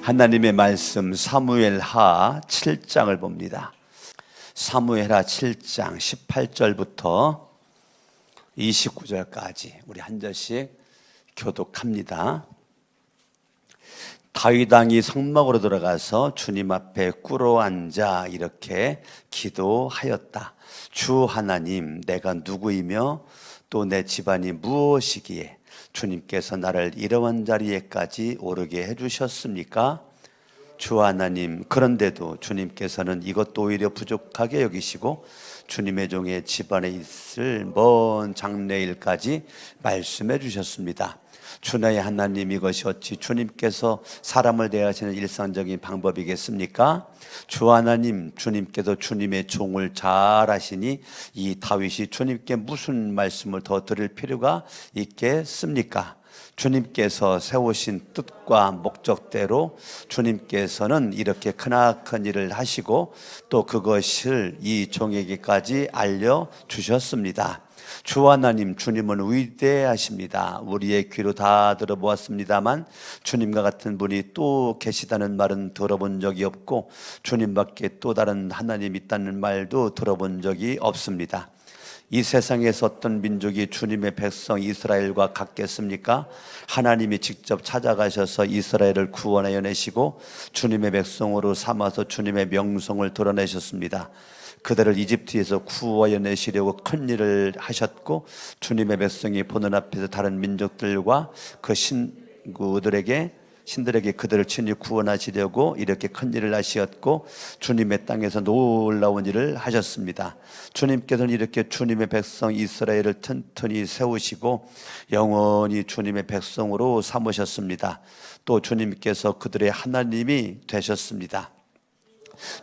하나님의 말씀 사무엘하 7장을 봅니다. 사무엘하 7장 18절부터 29절까지 우리 한 절씩 교독합니다. 다윗 왕이 성막으로 들어가서 주님 앞에 꿇어 앉아 이렇게 기도하였다. 주 하나님, 내가 누구이며 또 내 집안이 무엇이기에 주님께서 나를 이러한 자리에까지 오르게 해주셨습니까? 주 하나님, 그런데도 주님께서는 이것도 오히려 부족하게 여기시고 주님의 종의 집안에 있을 먼 장래일까지 말씀해 주셨습니다. 주나의 하나님, 이것이 어찌 주님께서 사람을 대하시는 일상적인 방법이겠습니까? 주 하나님, 주님께서 주님의 종을 잘 아시니 이 다윗이 주님께 무슨 말씀을 더 드릴 필요가 있겠습니까? 주님께서 세우신 뜻과 목적대로 주님께서는 이렇게 크나큰 일을 하시고 또 그것을 이 종에게까지 알려주셨습니다. 주 하나님, 주님은 위대하십니다. 우리의 귀로 다 들어보았습니다만 주님과 같은 분이 또 계시다는 말은 들어본 적이 없고 주님밖에 또 다른 하나님이 있다는 말도 들어본 적이 없습니다. 이 세상에서 어떤 민족이 주님의 백성 이스라엘과 같겠습니까? 하나님이 직접 찾아가셔서 이스라엘을 구원하여 내시고 주님의 백성으로 삼아서 주님의 명성을 드러내셨습니다. 그들을 이집트에서 구하여 내시려고 큰 일을 하셨고 주님의 백성이 보는 앞에서 다른 민족들과 그 신들에게 그들을 친히 구원하시려고 이렇게 큰 일을 하셨고 주님의 땅에서 놀라운 일을 하셨습니다. 주님께서는 이렇게 주님의 백성 이스라엘을 튼튼히 세우시고 영원히 주님의 백성으로 삼으셨습니다. 또 주님께서 그들의 하나님이 되셨습니다.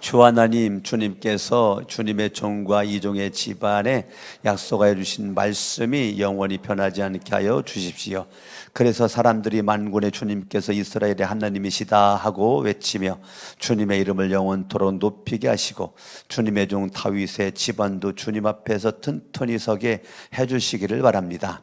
주 하나님, 주님께서 주님의 종과 이 종의 집안에 약속하여 주신 말씀이 영원히 변하지 않게 하여 주십시오. 그래서 사람들이 만군의 주님께서 이스라엘의 하나님이시다 하고 외치며 주님의 이름을 영원토록 높이게 하시고 주님의 종 다윗의 집안도 주님 앞에서 튼튼히 서게 해주시기를 바랍니다.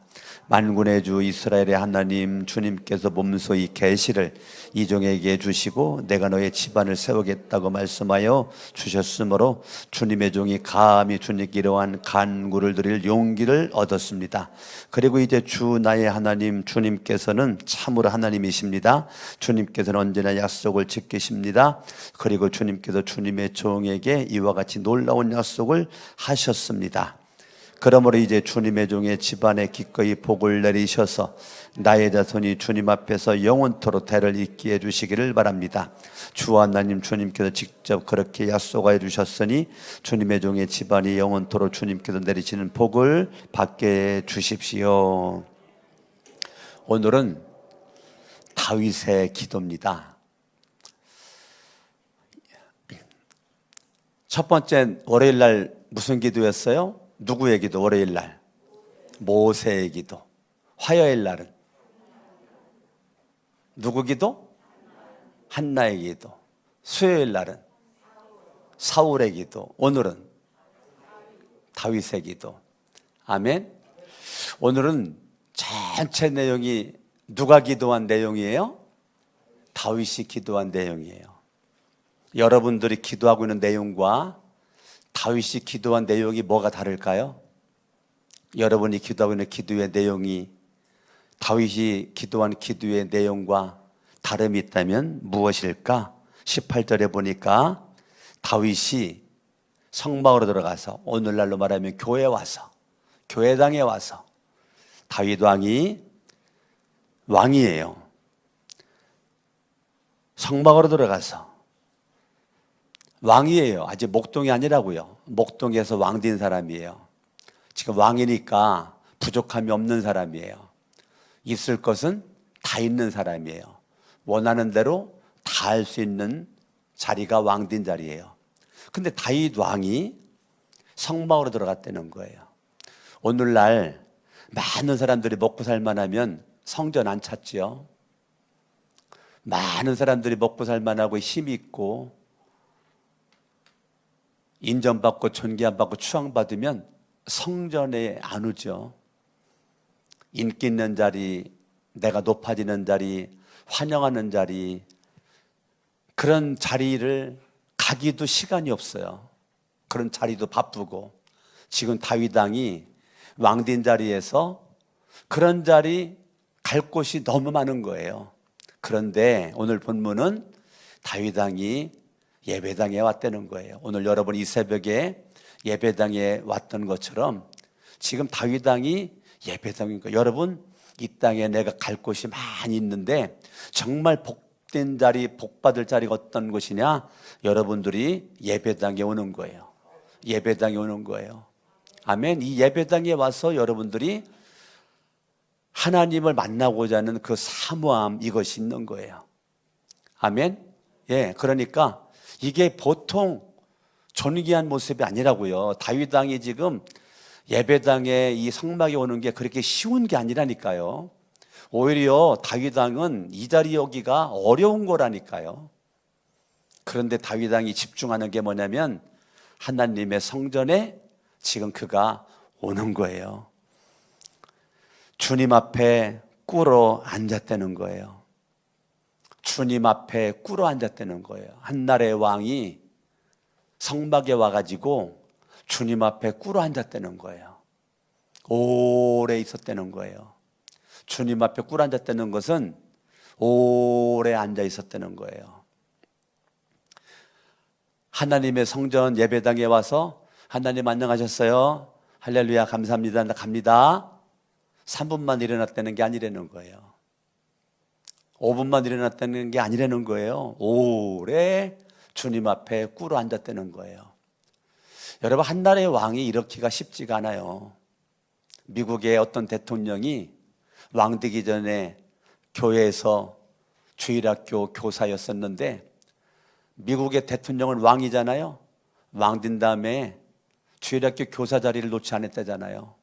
만군의 주 이스라엘의 하나님, 주님께서 몸소히 계시를 이 종에게 주시고 내가 너의 집안을 세우겠다고 말씀하여 주셨으므로 주님의 종이 감히 주님께 이러한 간구를 드릴 용기를 얻었습니다. 그리고 이제 주 나의 하나님, 주님께서는 참으로 하나님이십니다. 주님께서는 언제나 약속을 지키십니다. 그리고 주님께서 주님의 종에게 이와 같이 놀라운 약속을 하셨습니다. 그러므로 이제 주님의 종의 집안에 기꺼이 복을 내리셔서 나의 자손이 주님 앞에서 영원토록 대를 잇게 해주시기를 바랍니다. 주 하나님, 주님께서 직접 그렇게 약속하여 주셨으니 주님의 종의 집안이 영원토록 주님께서 내리시는 복을 받게 주십시오. 오늘은 다윗의 기도입니다. 첫 번째 월요일 날 무슨 기도였어요? 누구의 기도? 월요일 날 모세의 기도. 화요일 날은 누구 기도? 한나의 기도. 수요일 날은 사울의 기도. 오늘은 다윗의 기도. 아멘. 오늘은 전체 내용이 누가 기도한 내용이에요? 다윗이 기도한 내용이에요. 여러분들이 기도하고 있는 내용과 다윗이 기도한 내용이 뭐가 다를까요? 여러분이 기도하고 있는 기도의 내용이 다윗이 기도한 기도의 내용과 다름이 있다면 무엇일까? 18절에 보니까 다윗이 성막으로 들어가서, 오늘날로 말하면 교회에 와서, 교회당에 와서, 다윗 왕이 왕이에요. 성막으로 들어가서 왕이에요. 아직 목동이 아니라고요. 목동에서 왕 된 사람이에요. 지금 왕이니까 부족함이 없는 사람이에요. 있을 것은 다 있는 사람이에요. 원하는 대로 다 할 수 있는 자리가 왕 된 자리예요. 근데 다윗 왕이 성막으로 들어갔다는 거예요. 오늘날 많은 사람들이 먹고 살만하면 성전 안 찾지요. 많은 사람들이 먹고 살만하고 힘이 있고 인정받고 존귀함받고 추앙받으면 성전에 안 오죠. 인기 있는 자리, 내가 높아지는 자리, 환영하는 자리, 그런 자리를 가기도 시간이 없어요. 그런 자리도 바쁘고. 지금 다윗 왕이 왕된 자리에서 그런 자리 갈 곳이 너무 많은 거예요. 그런데 오늘 본문은 다윗 왕이 예배당에 왔다는 거예요. 오늘 여러분 이 새벽에 예배당에 왔던 것처럼 지금 다윗 왕이 예배당인 거예요. 여러분, 이 땅에 내가 갈 곳이 많이 있는데 정말 복된 자리, 복받을 자리가 어떤 곳이냐? 여러분들이 예배당에 오는 거예요. 예배당에 오는 거예요. 아멘. 이 예배당에 와서 여러분들이 하나님을 만나고자 하는 그 사모함, 이것이 있는 거예요. 아멘. 예, 그러니까 이게 보통 존귀한 모습이 아니라고요. 다윗 왕이 지금 예배당에 이 성막에 오는 게 그렇게 쉬운 게 아니라니까요. 오히려 다윗 왕은 이 자리에 오기가 어려운 거라니까요. 그런데 다윗 왕이 집중하는 게 뭐냐면 하나님의 성전에 지금 그가 오는 거예요. 주님 앞에 꿇어 앉았다는 거예요. 주님 앞에 꿇어 앉았다는 거예요. 한나라의 왕이 성막에 와가지고 주님 앞에 꿇어 앉았다는 거예요. 오래 있었다는 거예요. 주님 앞에 꿇어 앉았다는 것은 오래 앉아 있었다는 거예요. 하나님의 성전 예배당에 와서 하나님 안녕하셨어요? 할렐루야 감사합니다. 나 갑니다. 3분만 일어났다는 게 아니라는 거예요. 5분만 일어났다는 게 아니라는 거예요. 오래 주님 앞에 꿇어 앉았다는 거예요. 여러분, 한 나라의 왕이 이렇기가 쉽지가 않아요. 미국의 어떤 대통령이 왕 되기 전에 교회에서 주일학교 교사였었는데 미국의 대통령은 왕이잖아요. 왕 된 다음에 주일학교 교사 자리를 놓지 않았다잖아요.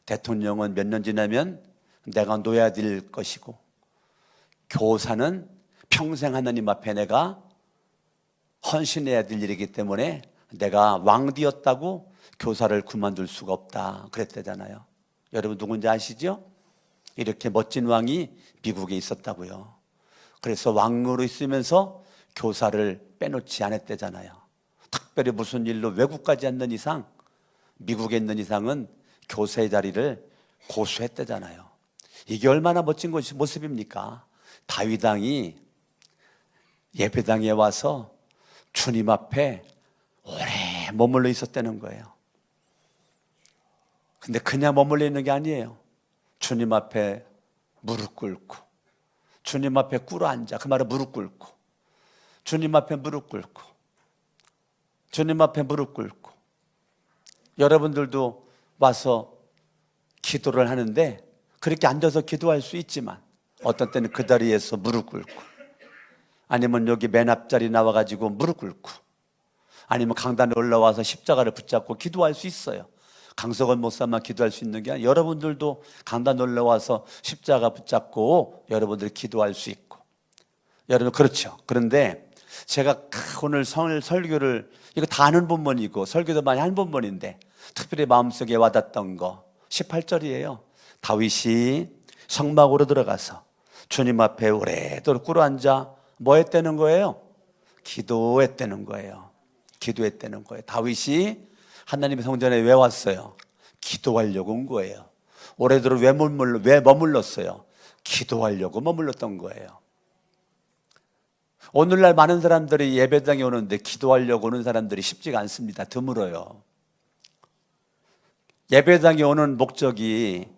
대통령은 몇 년 지나면 내가 놓아야 될 것이고 교사는 평생 하나님 앞에 내가 헌신해야 될 일이기 때문에 내가 왕 되었다고 교사를 그만둘 수가 없다 그랬대잖아요. 여러분 누군지 아시죠? 이렇게 멋진 왕이 미국에 있었다고요. 그래서 왕으로 있으면서 교사를 빼놓지 않았대잖아요. 특별히 무슨 일로 외국 가지 않는 이상, 미국에 있는 이상은 교사의 자리를 고수했대잖아요. 이게 얼마나 멋진 모습입니까? 다윗 왕이 예배당에 와서 주님 앞에 오래 머물러 있었다는 거예요. 근데 그냥 머물러 있는 게 아니에요. 주님 앞에 무릎 꿇고, 주님 앞에 꿇어 앉아. 그 말은 무릎 꿇고, 주님 앞에 무릎 꿇고, 주님 앞에 무릎 꿇고. 여러분들도 와서 기도를 하는데 그렇게 앉아서 기도할 수 있지만 어떤 때는 그 자리에서 무릎 꿇고, 아니면 여기 맨 앞자리 나와가지고 무릎 꿇고, 아니면 강단에 올라와서 십자가를 붙잡고 기도할 수 있어요. 강석원 목사만 기도할 수 있는 게 아니라 여러분들도 강단 올라와서 십자가 붙잡고 여러분들 기도할 수 있고. 여러분 그렇죠. 그런데 제가 오늘 설교를 이거 다 아는 본문이고 설교도 많이 한 본문인데 특별히 마음속에 와닿던 거 18절이에요. 다윗이 성막으로 들어가서 주님 앞에 오래도록 꿇어앉아 뭐 했다는 거예요? 기도했다는 거예요. 기도했다는 거예요. 다윗이 하나님의 성전에 왜 왔어요? 기도하려고 온 거예요. 오래도록 왜 머물렀어요? 기도하려고 머물렀던 거예요. 오늘날 많은 사람들이 예배당에 오는데 기도하려고 오는 사람들이 쉽지가 않습니다. 드물어요. 예배당에 오는 목적이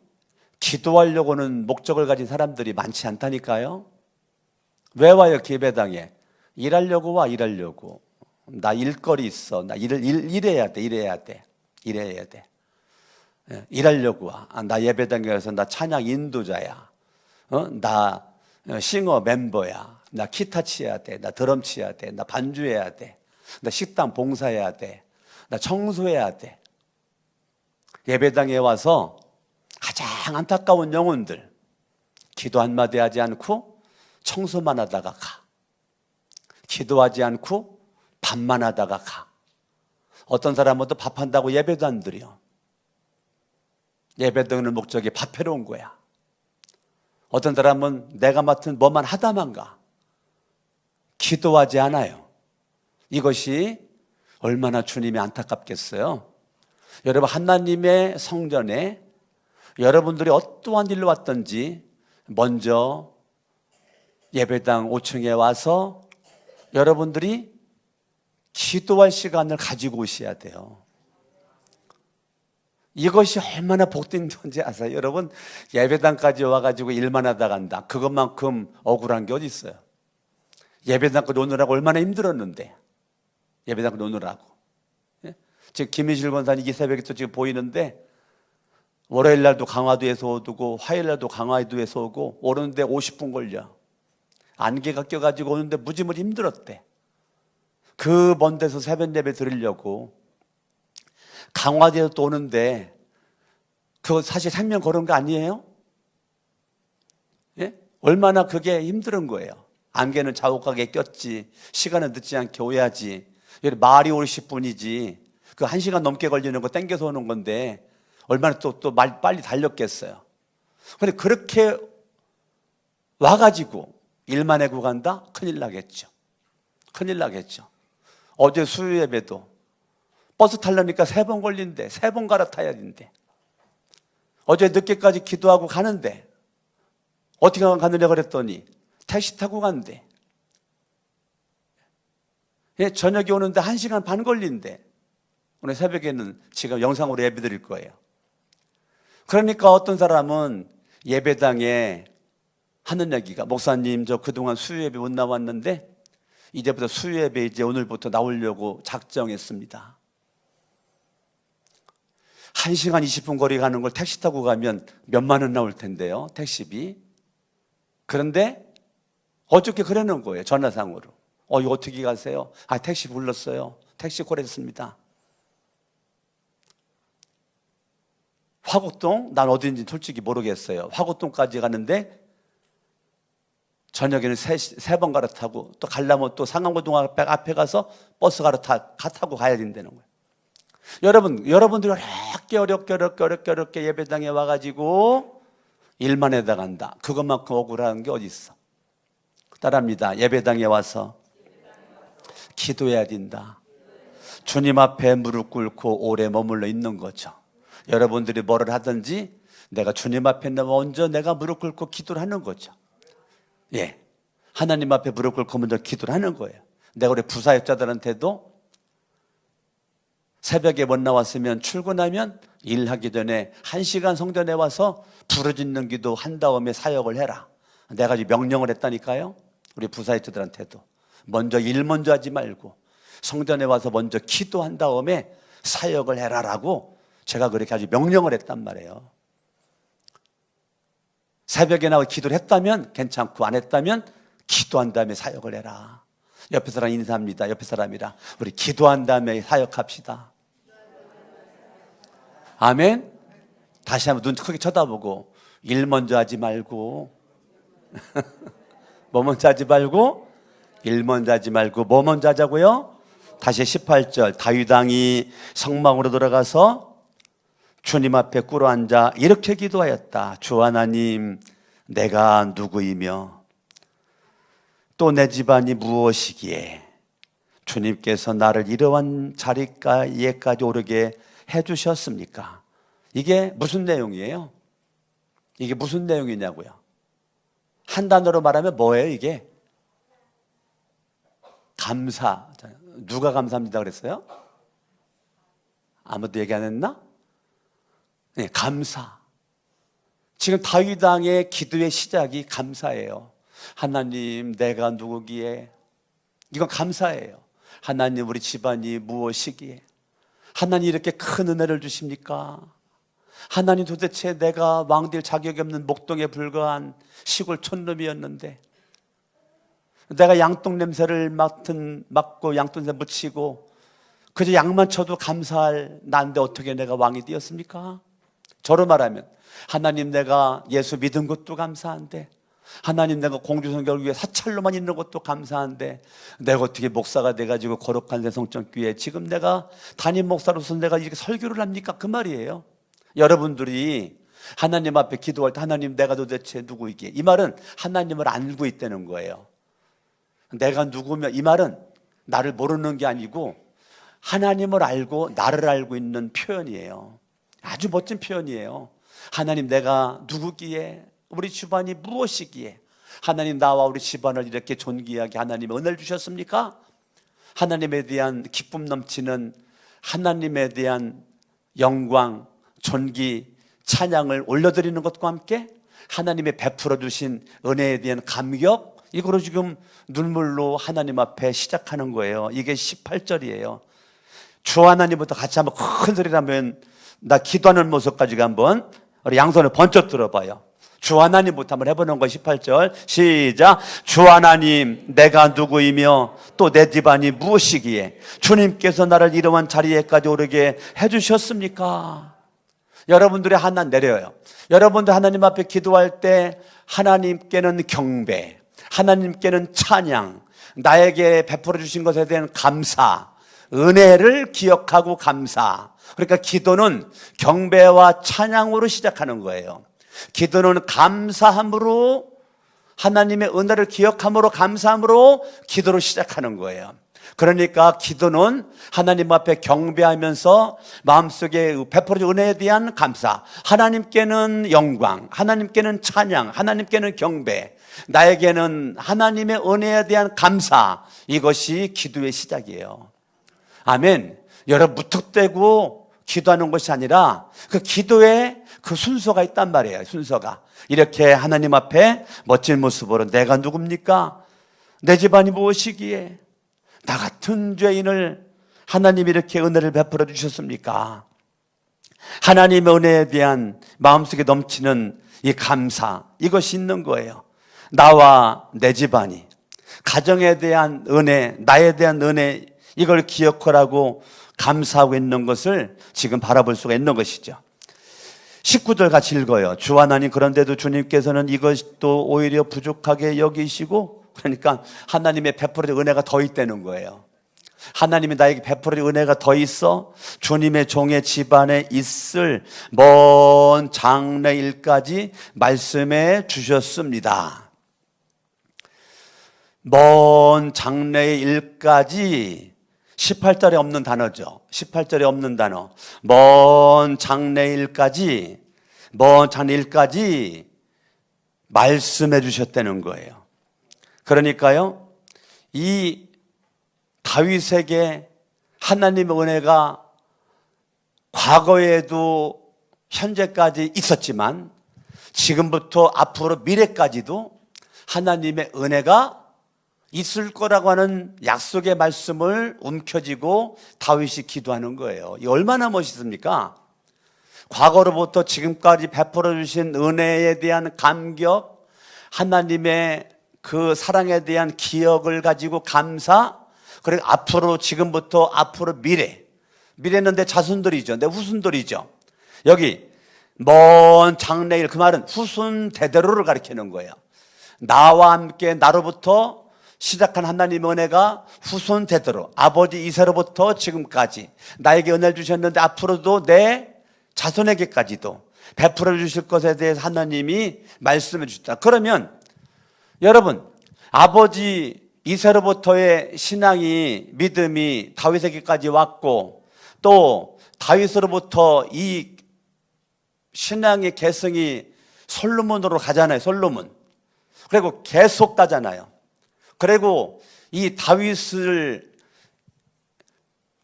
기도하려고 오는 목적을 가진 사람들이 많지 않다니까요. 왜 와요? 예배당에 일하려고 와. 일하려고. 나 일거리 있어. 나 일해야 돼. 일해야 돼. 일하려고 와. 나 예배당에 가서 나 찬양 인도자야. 나 싱어 멤버야. 나 기타 치야 돼. 나 드럼 치야 돼. 나 반주해야 돼. 나 식당 봉사해야 돼. 나 청소해야 돼. 예배당에 와서 가장 안타까운 영혼들, 기도 한마디 하지 않고 청소만 하다가 가. 기도하지 않고 밥만 하다가 가. 어떤 사람은 또 밥한다고 예배도 안 드려. 예배 드리는 목적이 밥해러 온 거야. 어떤 사람은 내가 맡은 뭐만 하다만 가. 기도하지 않아요. 이것이 얼마나 주님이 안타깝겠어요. 여러분, 하나님의 성전에 여러분들이 어떠한 일로 왔든지 먼저 예배당 5층에 와서 여러분들이 기도할 시간을 가지고 오셔야 돼요. 이것이 얼마나 복된 건지 아세요? 여러분, 예배당까지 와가지고 일만 하다 간다. 그것만큼 억울한 게 어디 있어요? 예배당까지 오느라고 얼마나 힘들었는데, 예배당까지 오느라고. 예? 지금 김희실 권사님 이 새벽에 또 지금 보이는데, 월요일 날도 강화도에서 오고 화요일 날도 강화도에서 오고 오는데 50분 걸려. 안개가 껴가지고 오는데 무지무지 힘들었대. 그 먼 데서 새벽 예배 드리려고 강화도에서 또 오는데 그거 사실 생명 걸은 거 아니에요? 예? 얼마나 그게 힘든 거예요. 안개는 자욱하게 꼈지, 시간은 늦지 않게 오야지. 말이 50분이지 그 1시간 넘게 걸리는 거 땡겨서 오는 건데 얼마나 또 빨리 달렸겠어요. 그런데 그렇게 와가지고 일만 해고 간다? 큰일 나겠죠. 큰일 나겠죠. 어제 수요 예배도 버스 타려니까 3번 걸린대. 3번 갈아타야 된대. 어제 늦게까지 기도하고 가는데 어떻게 가느냐 그랬더니 택시 타고 간대. 예, 저녁에 오는데 1시간 반 걸린대. 오늘 새벽에는 지금 영상으로 예배 드릴 거예요. 그러니까 어떤 사람은 예배당에 하는 얘기가, 목사님 저 그동안 수요 예배 못 나왔는데 이제부터 수요 예배 이제 오늘부터 나오려고 작정했습니다. 1시간 20분 거리 가는 걸 택시 타고 가면 몇만 원 나올 텐데요, 택시비. 그런데 어저께 그러는 거예요, 전화상으로. 이거 어떻게 가세요? 택시 불렀어요. 택시 콜했습니다. 화곡동, 난 어딘지 솔직히 모르겠어요. 화곡동까지 가는데 저녁에는 3번 갈아타고 또 가려면 또 상암고등 앞에 가서 버스 타고 가야 된다는 거예요. 여러분들이 어렵게 예배당에 와가지고 일만 해다 간다. 그것만큼 억울한 게 어디 있어? 따라합니다. 예배당에 와서 기도해야 된다. 주님 앞에 무릎 꿇고 오래 머물러 있는 거죠. 여러분들이 뭐를 하든지 내가 주님 앞에 먼저 내가 무릎 꿇고 기도를 하는 거죠. 예, 하나님 앞에 무릎 꿇고 먼저 기도를 하는 거예요. 내가 우리 부사역자들한테도 새벽에 못 나왔으면 출근하면 일하기 전에 1시간 성전에 와서 부르짖는 기도 한 다음에 사역을 해라. 내가 명령을 했다니까요. 우리 부사역자들한테도 먼저 하지 말고 성전에 와서 먼저 기도한 다음에 사역을 해라라고 제가 그렇게 아주 명령을 했단 말이에요. 새벽에 나와 기도를 했다면 괜찮고 안 했다면 기도한 다음에 사역을 해라. 옆에 사람 인사합니다. 옆에 사람이랑 우리 기도한 다음에 사역합시다. 아멘. 다시 한번 눈 크게 쳐다보고 일 먼저 하지 말고 뭐 먼저 하지 말고 일 먼저 하지 말고 뭐 먼저 하자고요? 다시 18절 다윗 왕이 성막으로 들어가서 주님 앞에 꿇어앉아 이렇게 기도하였다. 주 하나님, 내가 누구이며 또 내 집안이 무엇이기에 주님께서 나를 이러한 자리까지 오르게 해주셨습니까? 이게 무슨 내용이에요? 이게 무슨 내용이냐고요? 한 단어로 말하면 뭐예요 이게? 감사. 누가 감사합니다 그랬어요? 아무도 얘기 안 했나? 네, 감사. 지금 다윗 왕의 기도의 시작이 감사예요. 하나님, 내가 누구기에? 이건 감사예요. 하나님, 우리 집안이 무엇이기에? 하나님 이렇게 큰 은혜를 주십니까? 하나님, 도대체 내가 왕될 자격이 없는 목동에 불과한 시골 촌놈이었는데 내가 양똥 냄새를 맡고 양똥 냄새 묻히고 그저 양만 쳐도 감사할 난데 어떻게 내가 왕이 되었습니까? 저로 말하면 하나님, 내가 예수 믿은 것도 감사한데 하나님, 내가 공주성결 위에 사찰로만 있는 것도 감사한데 내가 어떻게 목사가 돼가지고 거룩한 새성전교회 지금 내가 담임 목사로서 내가 이렇게 설교를 합니까? 그 말이에요. 여러분들이 하나님 앞에 기도할 때 하나님, 내가 도대체 누구이기에? 이 말은 하나님을 알고 있다는 거예요. 내가 누구며, 이 말은 나를 모르는 게 아니고 하나님을 알고 나를 알고 있는 표현이에요. 아주 멋진 표현이에요. 하나님, 내가 누구기에, 우리 집안이 무엇이기에 하나님 나와 우리 집안을 이렇게 존귀하게 하나님 은혜를 주셨습니까? 하나님에 대한 기쁨 넘치는, 하나님에 대한 영광, 존귀, 찬양을 올려드리는 것과 함께 하나님의 베풀어 주신 은혜에 대한 감격, 이거로 지금 눈물로 하나님 앞에 시작하는 거예요. 이게 18절이에요. 주 하나님부터 같이 한번 큰 소리로 하면, 나 기도하는 모습까지 한번 우리 양손을 번쩍 들어봐요. 주 하나님부터 한번 해보는 거. 18절 시작. 주 하나님, 내가 누구이며 또 내 집안이 무엇이기에 주님께서 나를 이러한 자리에까지 오르게 해주셨습니까? 여러분들이 하나 내려요. 여러분들 하나님 앞에 기도할 때 하나님께는 경배, 하나님께는 찬양, 나에게 베풀어 주신 것에 대한 감사, 은혜를 기억하고 감사. 그러니까 기도는 경배와 찬양으로 시작하는 거예요. 기도는 감사함으로, 하나님의 은혜를 기억함으로, 감사함으로 기도를 시작하는 거예요. 그러니까 기도는 하나님 앞에 경배하면서 마음속에 베풀어진 은혜에 대한 감사, 하나님께는 영광, 하나님께는 찬양, 하나님께는 경배, 나에게는 하나님의 은혜에 대한 감사, 이것이 기도의 시작이에요. 아멘. 여러분, 무턱대고 기도하는 것이 아니라 그 기도에 그 순서가 있단 말이에요. 순서가 이렇게 하나님 앞에 멋진 모습으로, 내가 누굽니까? 내 집안이 무엇이기에 나 같은 죄인을 하나님이 이렇게 은혜를 베풀어 주셨습니까? 하나님의 은혜에 대한 마음속에 넘치는 이 감사, 이것이 있는 거예요. 나와 내 집안이, 가정에 대한 은혜, 나에 대한 은혜, 이걸 기억하라고 감사하고 있는 것을 지금 바라볼 수가 있는 것이죠. 19절 같이 읽어요. 주 하나님, 그런데도 주님께서는 이것도 오히려 부족하게 여기시고, 그러니까 하나님의 베풀어진 은혜가 더 있다는 거예요. 하나님이 나에게 베풀어진 은혜가 더 있어 주님의 종의 집안에 있을 먼 장래일까지 말씀해 주셨습니다. 먼 장래의 일까지, 18절에 없는 단어죠. 18절에 없는 단어. 먼 장래일까지, 먼 장래일까지 말씀해 주셨다는 거예요. 그러니까요, 이 다윗에게 하나님의 은혜가 과거에도 현재까지 있었지만 지금부터 앞으로 미래까지도 하나님의 은혜가 있을 거라고 하는 약속의 말씀을 움켜쥐고 다윗이 기도하는 거예요. 이 얼마나 멋있습니까? 과거로부터 지금까지 베풀어 주신 은혜에 대한 감격, 하나님의 그 사랑에 대한 기억을 가지고 감사, 그리고 앞으로, 지금부터 앞으로 미래는 내 자손들이죠. 내 후손들이죠. 여기 먼 장래일, 그 말은 후손 대대로를 가리키는 거예요. 나와 함께 나로부터 시작한 하나님의 은혜가 후손 대대로, 아버지 이세로부터 지금까지 나에게 은혜를 주셨는데 앞으로도 내 자손에게까지도 베풀어 주실 것에 대해서 하나님이 말씀해 주셨다. 그러면 여러분, 아버지 이세로부터의 신앙이, 믿음이 다윗에게까지 왔고, 또 다윗으로부터 이 신앙의 계승이 솔로몬으로 가잖아요. 솔로몬. 그리고 계속 가잖아요. 그리고 이 다윗을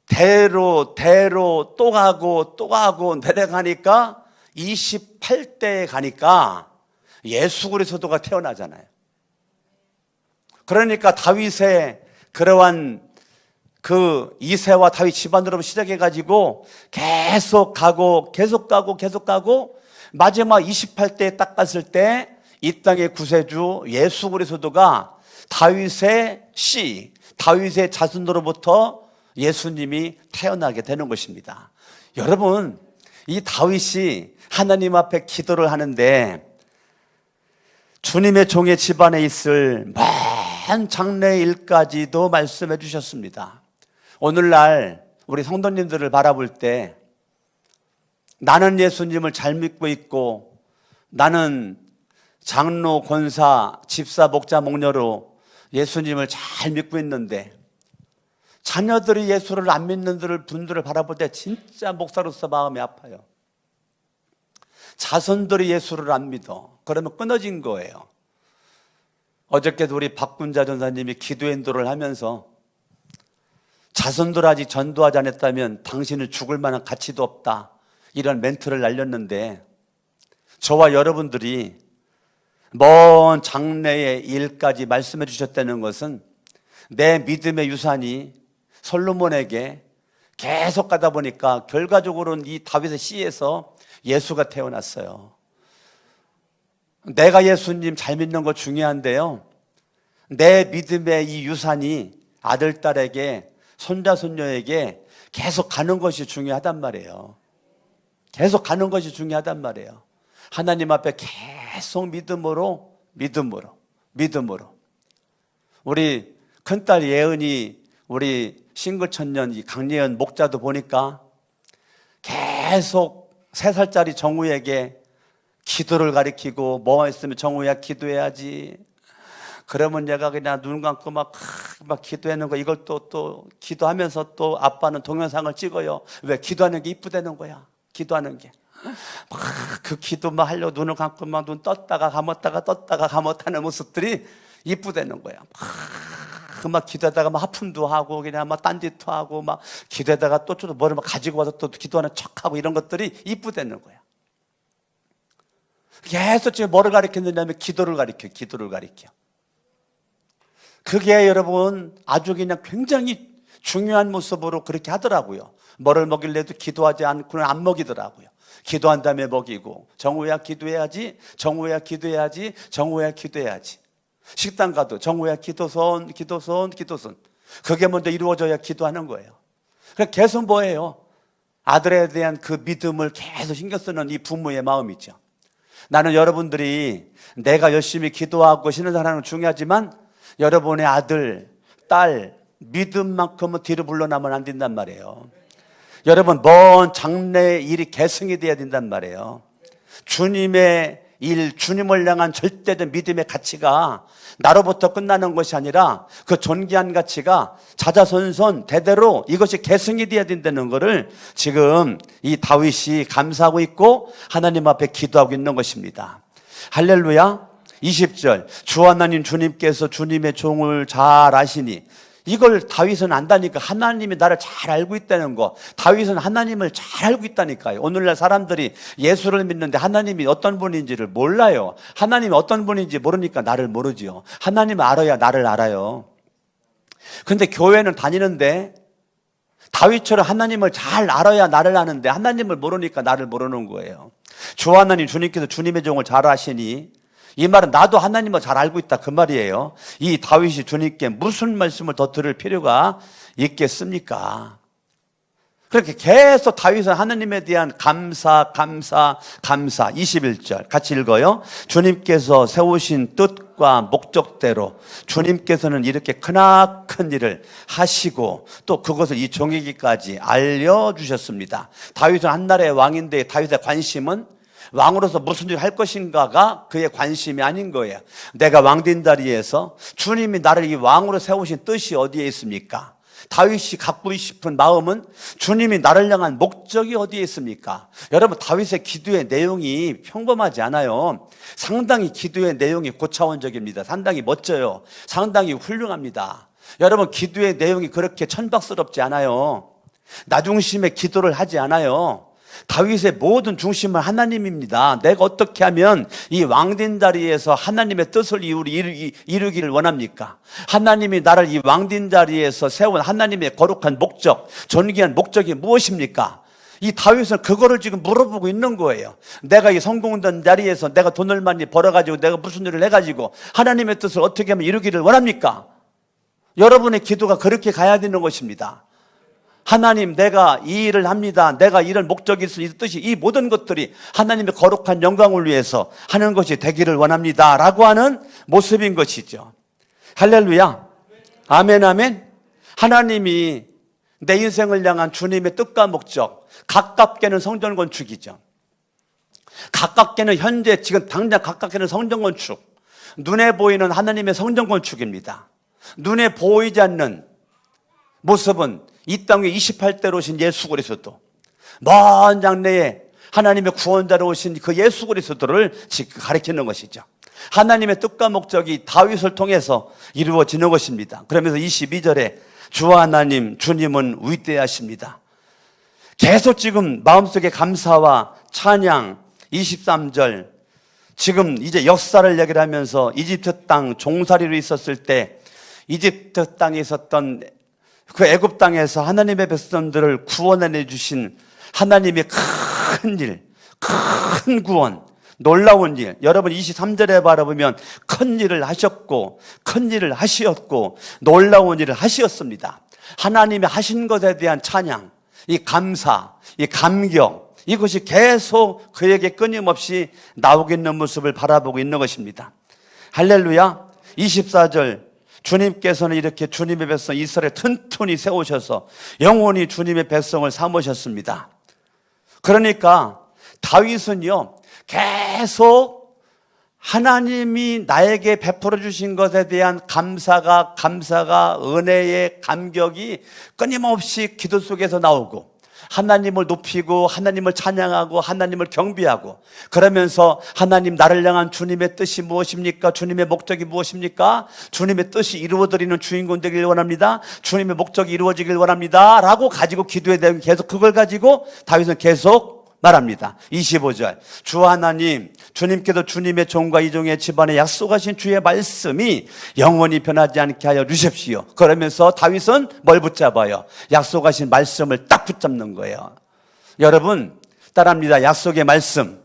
대로 또 가고 내려가니까 28대에 가니까 예수 그리스도가 태어나잖아요. 그러니까 다윗의 그러한 그 이새와 다윗 집안으로 시작해가지고 계속 가고 마지막 28대에 딱 갔을 때 이 땅의 구세주 예수 그리스도가 다윗의 씨, 다윗의 자손으로부터 예수님이 태어나게 되는 것입니다. 여러분, 이 다윗이 하나님 앞에 기도를 하는데 주님의 종의 집안에 있을 먼 장래일까지도 말씀해 주셨습니다. 오늘날 우리 성도님들을 바라볼 때 나는 예수님을 잘 믿고 있고, 나는 장로, 권사, 집사, 목자, 목녀로 예수님을 잘 믿고 있는데 자녀들이 예수를 안 믿는 분들을 바라볼 때 진짜 목사로서 마음이 아파요. 자손들이 예수를 안 믿어. 그러면 끊어진 거예요. 어저께도 우리 박군자 전사님이 기도 인도를 하면서 자손들 아직 전도하지 않았다면 당신은 죽을 만한 가치도 없다, 이런 멘트를 날렸는데, 저와 여러분들이 먼 장래의 일까지 말씀해 주셨다는 것은 내 믿음의 유산이 솔로몬에게 계속 가다 보니까 결과적으로는 이 다윗의 씨에서 예수가 태어났어요. 내가 예수님 잘 믿는 거 중요한데요, 내 믿음의 이 유산이 아들, 딸에게, 손자, 손녀에게 계속 가는 것이 중요하단 말이에요. 계속 가는 것이 중요하단 말이에요. 하나님 앞에 계속 믿음으로. 우리 큰딸 예은이, 우리 싱글 청년 이 강예은 목자도 보니까 계속 3살짜리 정우에게 기도를 가리키고, 뭐가 있으면 정우야 기도해야지. 그러면 얘가 그냥 눈 감고 막 기도하는 거, 이걸 또 기도하면서 또 아빠는 동영상을 찍어요. 왜? 기도하는 게 이쁘다는 거야. 기도하는 게. 막 그 기도만 하려고 눈을 감고 막 눈 떴다가 감았다는 모습들이 이쁘다는 거야. 막 기도하다가 막 하품도 하고 그냥 막 딴짓도 하고 막 기도하다가 또 뭐를 막 가지고 와서 또 기도하는 척하고 이런 것들이 이쁘다는 거야. 계속 지금 뭐를 가리켰느냐면 기도를 가리켜. 그게 여러분 아주 그냥 굉장히 중요한 모습으로 그렇게 하더라고요. 뭐를 먹일래도 기도하지 않고는 안 먹이더라고요. 기도한 다음에 먹이고, 정우야 기도해야지. 식당 가도 정우야 기도손. 그게 먼저 이루어져야 기도하는 거예요. 그러니까 계속 뭐예요? 아들에 대한 그 믿음을 계속 신경 쓰는 이 부모의 마음이죠. 나는 여러분들이 내가 열심히 기도하고 신앙생활하는 건 중요하지만 여러분의 아들, 딸 믿음만큼은 뒤로 물러나면 안 된단 말이에요. 여러분 먼 장래의 일이 계승이 돼야 된단 말이에요. 주님의 일, 주님을 향한 절대적 믿음의 가치가 나로부터 끝나는 것이 아니라 그 존귀한 가치가 자자손손 대대로 이것이 계승이 돼야 된다는 것을 지금 이 다윗이 감사하고 있고 하나님 앞에 기도하고 있는 것입니다. 할렐루야. 20절, 주 하나님 주님께서 주님의 종을 잘 아시니. 이걸 다윗은 안다니까. 하나님이 나를 잘 알고 있다는 거. 다윗은 하나님을 잘 알고 있다니까요. 오늘날 사람들이 예수를 믿는데 하나님이 어떤 분인지를 몰라요. 하나님이 어떤 분인지 모르니까 나를 모르지요. 하나님을 알아야 나를 알아요. 근데 교회는 다니는데 다윗처럼 하나님을 잘 알아야 나를 아는데 하나님을 모르니까 나를 모르는 거예요. 주 하나님 주님께서 주님의 종을 잘 아시니, 이 말은 나도 하나님을 잘 알고 있다 그 말이에요. 이 다윗이 주님께 무슨 말씀을 더 들을 필요가 있겠습니까? 그렇게 계속 다윗은 하나님에 대한 감사. 21절 같이 읽어요. 주님께서 세우신 뜻과 목적대로 주님께서는 이렇게 크나큰 일을 하시고 또 그것을 이 종에게까지 알려주셨습니다. 다윗은 한나라의 왕인데 다윗의 관심은 왕으로서 무슨 일을 할 것인가가 그의 관심이 아닌 거예요. 내가 왕된 자리에서 주님이 나를 이 왕으로 세우신 뜻이 어디에 있습니까? 다윗이 갖고 싶은 마음은 주님이 나를 향한 목적이 어디에 있습니까? 여러분, 다윗의 기도의 내용이 평범하지 않아요. 상당히 기도의 내용이 고차원적입니다. 상당히 멋져요. 상당히 훌륭합니다. 여러분, 기도의 내용이 그렇게 천박스럽지 않아요. 나 중심의 기도를 하지 않아요. 다윗의 모든 중심은 하나님입니다. 내가 어떻게 하면 이 왕된 자리에서 하나님의 뜻을 이루기를 원합니까? 하나님이 나를 이 왕된 자리에서 세운 하나님의 거룩한 목적, 존귀한 목적이 무엇입니까? 이 다윗은 그거를 지금 물어보고 있는 거예요. 내가 이 성공된 자리에서 내가 돈을 많이 벌어가지고 내가 무슨 일을 해가지고 하나님의 뜻을 어떻게 하면 이루기를 원합니까? 여러분의 기도가 그렇게 가야 되는 것입니다. 하나님, 내가 이 일을 합니다. 내가 이런 목적이 있어, 이 뜻이, 이 모든 것들이 하나님의 거룩한 영광을 위해서 하는 것이 되기를 원합니다 라고 하는 모습인 것이죠. 할렐루야. 아멘, 아멘. 하나님이 내 인생을 향한 주님의 뜻과 목적, 가깝게는 성전 건축이죠. 가깝게는 현재 지금 당장 가깝게는 성전 건축, 눈에 보이는 하나님의 성전 건축입니다. 눈에 보이지 않는 모습은 이 땅에 28대로 오신 예수 그리스도, 먼 장래에 하나님의 구원자로 오신 그 예수 그리스도를 가리키는 것이죠. 하나님의 뜻과 목적이 다윗을 통해서 이루어지는 것입니다. 그러면서 22절에 주 하나님, 주님은 위대하십니다. 계속 지금 마음속에 감사와 찬양. 23절, 지금 이제 역사를 얘기를 하면서 이집트 땅 종살이로 있었을 때 이집트 땅에 있었던 그 애굽 땅에서 하나님의 백성들을 구원해 주신 하나님의 큰 일, 큰 구원, 놀라운 일. 여러분 23절에 바라보면 큰 일을 하셨고, 큰 일을 하시었고, 놀라운 일을 하시었습니다. 하나님이 하신 것에 대한 찬양, 이 감사, 이 감격, 이것이 계속 그에게 끊임없이 나오고 있는 모습을 바라보고 있는 것입니다. 할렐루야. 24절, 주님께서는 이렇게 주님의 백성 이스라엘 튼튼히 세우셔서 영원히 주님의 백성을 삼으셨습니다. 그러니까 다윗은요, 계속 하나님이 나에게 베풀어 주신 것에 대한 감사가, 은혜의 감격이 끊임없이 기도 속에서 나오고, 하나님을 높이고 하나님을 찬양하고 하나님을 경배하고, 그러면서 하나님, 나를 향한 주님의 뜻이 무엇입니까? 주님의 목적이 무엇입니까? 주님의 뜻이 이루어드리는 주인공 되길 원합니다. 주님의 목적이 이루어지길 원합니다 라고 가지고 기도에 대해 계속 그걸 가지고 다윗은 계속 말합니다. 25절, 주 하나님, 주님께서 주님의 종과 이종의 집안에 약속하신 주의 말씀이 영원히 변하지 않게 하여 주십시오. 그러면서 다윗은 뭘 붙잡아요? 약속하신 말씀을 딱 붙잡는 거예요. 여러분 따라합니다. 약속의 말씀.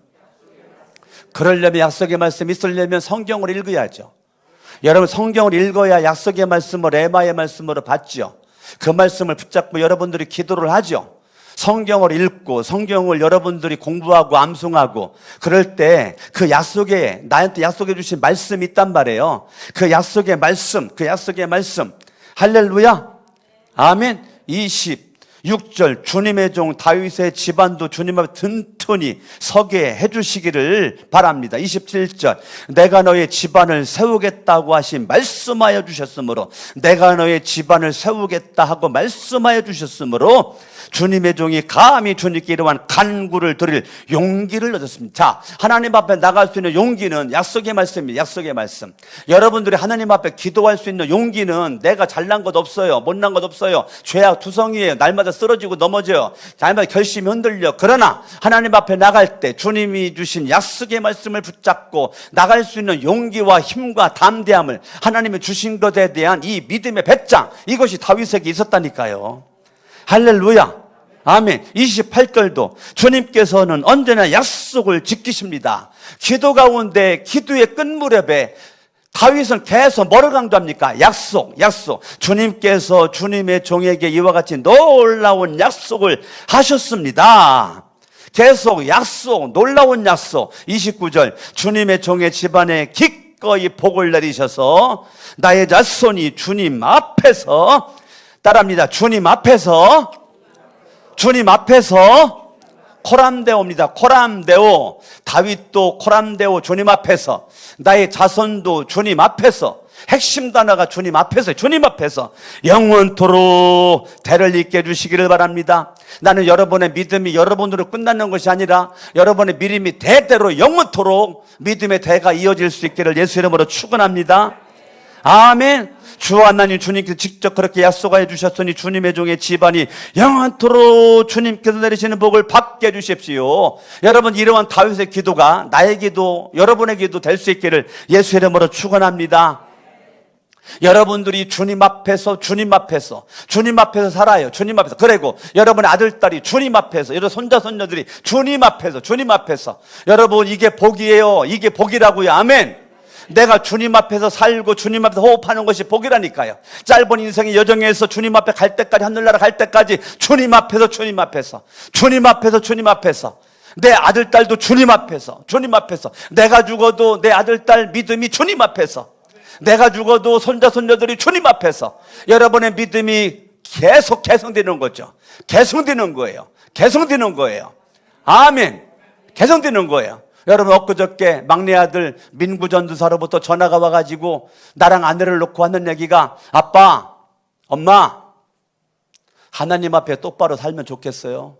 그러려면, 약속의 말씀이 있으려면 성경을 읽어야죠. 여러분 성경을 읽어야 약속의 말씀을 레마의 말씀으로 받죠. 그 말씀을 붙잡고 여러분들이 기도를 하죠. 성경을 읽고 성경을 여러분들이 공부하고 암송하고 그럴 때 그 약속에, 나한테 약속해 주신 말씀이 있단 말이에요. 그 약속의 말씀, 할렐루야, 아멘. 26절, 주님의 종 다윗의 집안도 주님 앞에 튼튼히 서게 해주시기를 바랍니다. 27절, 내가 너의 집안을 세우겠다고 하신 말씀하여 주셨으므로, 내가 너의 집안을 세우겠다 하고 말씀하여 주셨으므로 주님의 종이 감히 주님께 이러한 간구를 드릴 용기를 얻었습니다. 자, 하나님 앞에 나갈 수 있는 용기는 약속의 말씀입니다. 약속의 말씀. 여러분들이 하나님 앞에 기도할 수 있는 용기는 내가 잘난 것 없어요, 못난 것 없어요, 죄악 투성이에요, 날마다 쓰러지고 넘어져요, 날마다 결심이 흔들려. 그러나 하나님 앞에 나갈 때 주님이 주신 약속의 말씀을 붙잡고 나갈 수 있는 용기와 힘과 담대함을 하나님이 주신 것에 대한 이 믿음의 배짱, 이것이 다윗에게 있었다니까요. 할렐루야, 아멘. 28절도 주님께서는 언제나 약속을 지키십니다. 기도 가운데, 기도의 끝무렵에 다윗은 계속 뭐를 강조합니까? 약속. 주님께서 주님의 종에게 이와 같이 놀라운 약속을 하셨습니다. 계속 약속, 놀라운 약속. 29절, 주님의 종의 집안에 기꺼이 복을 내리셔서 나의 자손이 주님 앞에서, 따라합니다, 주님 앞에서 코람데오입니다. 코람데오. 다윗도 코람데오, 주님 앞에서. 나의 자손도 주님 앞에서. 핵심 단어가 주님 앞에서, 주님 앞에서 영원토록 대를 잇게 해주시기를 바랍니다. 나는 여러분의 믿음이 여러분으로 끝나는 것이 아니라 여러분의 믿음이 대대로 영원토록 믿음의 대가 이어질 수 있기를 예수 이름으로 축원합니다. 아멘. 주 하나님, 주님께서 직접 그렇게 약속하여 주셨으니 주님의 종의 집안이 영원토록 주님께서 내리시는 복을 받게 해주십시오. 여러분, 이러한 다윗의 기도가 나의 기도, 여러분의 기도 될 수 있기를 예수 이름으로 축원합니다. 여러분들이 주님 앞에서 살아요. 주님 앞에서. 그리고 여러분의 아들, 딸이 주님 앞에서, 여러분 손자, 손녀들이 주님 앞에서. 여러분, 이게 복이에요. 이게 복이라고요. 아멘. 내가 주님 앞에서 살고 주님 앞에서 호흡하는 것이 복이라니까요. 짧은 인생의 여정에서 주님 앞에 갈 때까지, 하늘나라 갈 때까지 주님 앞에서 내 아들, 딸도 주님 앞에서. 내가 죽어도 내 아들, 딸 믿음이 주님 앞에서. 내가 죽어도 손자, 손녀들이 주님 앞에서. 여러분의 믿음이 계속 개성되는 거죠. 개성되는 거예요. 아멘. 개성되는 거예요. 여러분, 엊그저께 막내 아들 민구 전도사로부터 전화가 와가지고 나랑 아내를 놓고 하는 얘기가, 아빠, 엄마, 하나님 앞에 똑바로 살면 좋겠어요.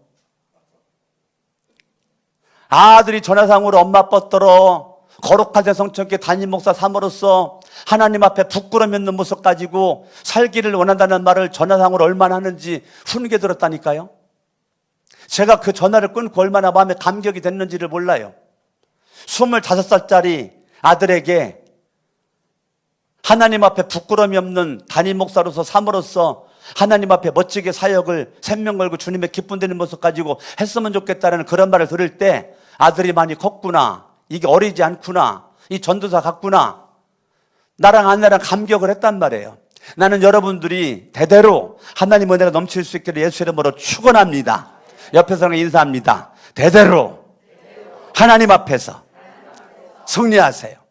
아들이 전화상으로 엄마 아빠더러 거룩한 대성천교 담임 목사 삼으로서 하나님 앞에 부끄러움 있는 모습 가지고 살기를 원한다는 말을 전화상으로 얼마나 하는지 훈계 들었다니까요. 제가 그 전화를 끊고 얼마나 마음에 감격이 됐는지를 몰라요. 25살짜리 아들에게 하나님 앞에 부끄러움이 없는 담임 목사로서 삼으로서 하나님 앞에 멋지게 사역을 생명 걸고 주님의 기쁨 되는 모습 가지고 했으면 좋겠다는 그런 말을 들을 때, 아들이 많이 컸구나, 이게 어리지 않구나, 이 전도사 같구나, 나랑 아내랑 감격을 했단 말이에요. 나는 여러분들이 대대로 하나님 은혜가 넘칠 수 있기를 예수 이름으로 축원합니다. 옆에서 인사합니다. 대대로 하나님 앞에서 승리하세요.